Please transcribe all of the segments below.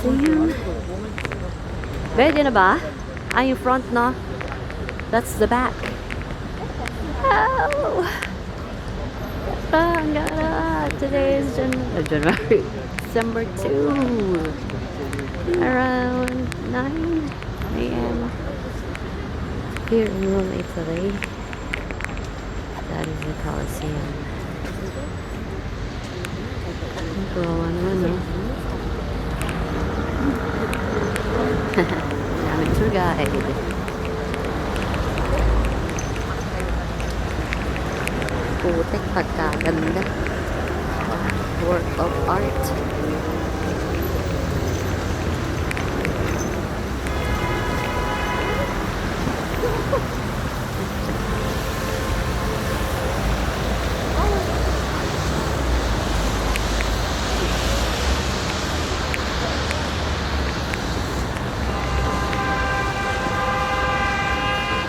Colosseum. Ready na ba? Yung front na. That's the back. Oh! Today is January. December 2. Around 9 a.m. here in Rome, Italy. That is the Colosseum. Kawawa naman, no? Namin tour guide. Putek pagkaganda. Work of art.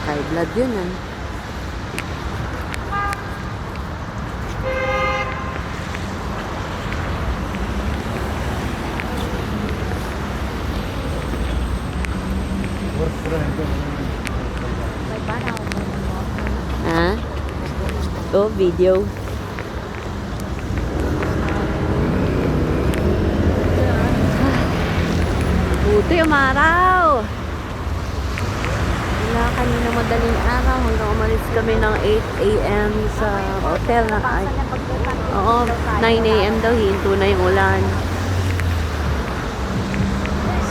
High blood yun, ah. Oh, video. Buti umaraw. Wala kanina madaling araw hanggang umalis kami ng 8 a.m. sa hotel na oo, 9 a.m. daw hinto na yung ulan.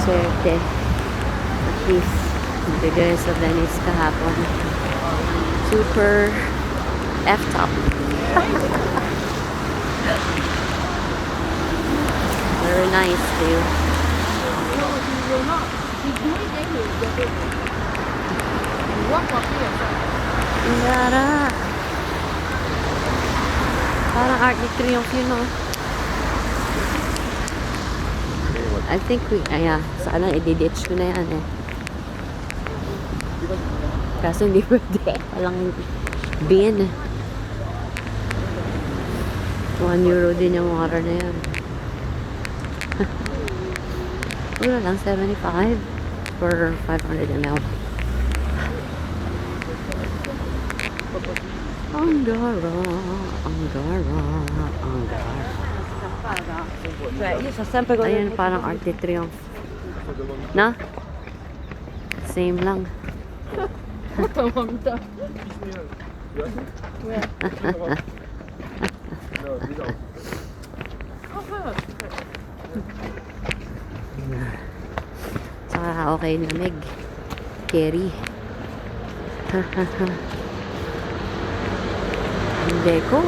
Swerte. At least bigay sa Venice kahapon. Super F-top. Very nice view. Ingara. Parang Art de Triomphe yun, no? I think sana i-ditch ko na yan, eh. Kaso hindi pwede. Walang bin. 1 euro din yung water na yan. Wala lang, 75 for 500 ml. Angara. Ayan, parang Art de Triomphe. Na? Same lang. Saka okay lamig. Carry. Hindi ko.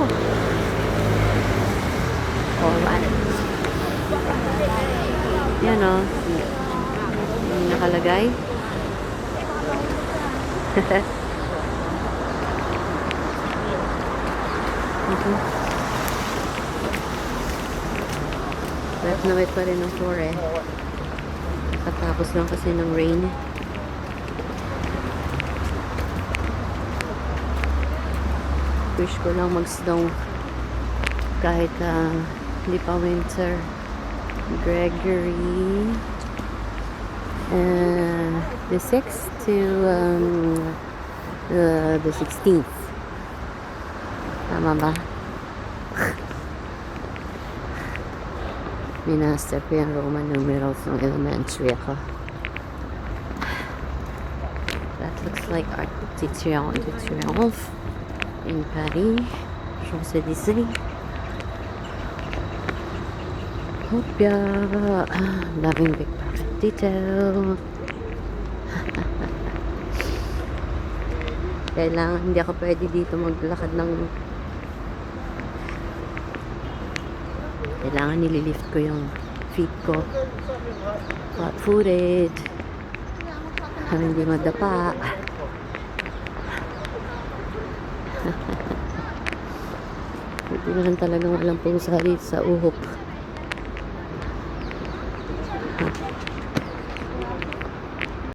Alright. Yan, o. Yung nakalagay. Wet na wet pa rin ang floor, eh. Katapos lang kasi ng rain. Wish ko lang mag-snow kahit hindi pa winter. Gregory the 6th to the 16th. Tama ba? Minaster ko yung Roman numerals ng elementary ako. That looks like Arc de Triomphe in Paris, Champs-Élysées. Hopya, loving big perfect detail. Kailangan, hindi ako pwede dito maglakad ng kailangan nililift ko yung feet ko. Flat-footed. Hindi madapa. Hindi na lang talagang walang pungsari sa uhop.